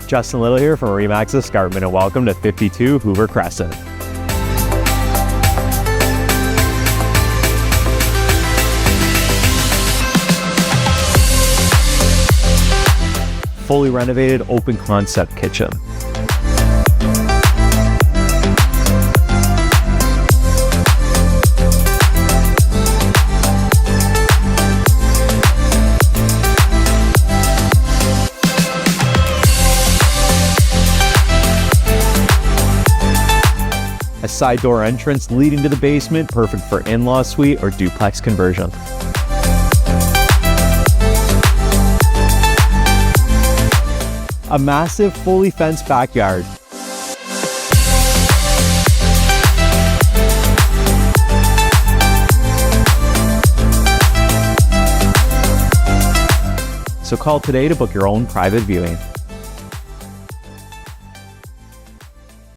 Justin Little here from Remax Escarpment, and welcome to 52 Hoover Crescent. Fully renovated open concept kitchen. A side door entrance leading to the basement, perfect for in-law suite or duplex conversion. A massive, fully fenced backyard. So call today to book your own private viewing.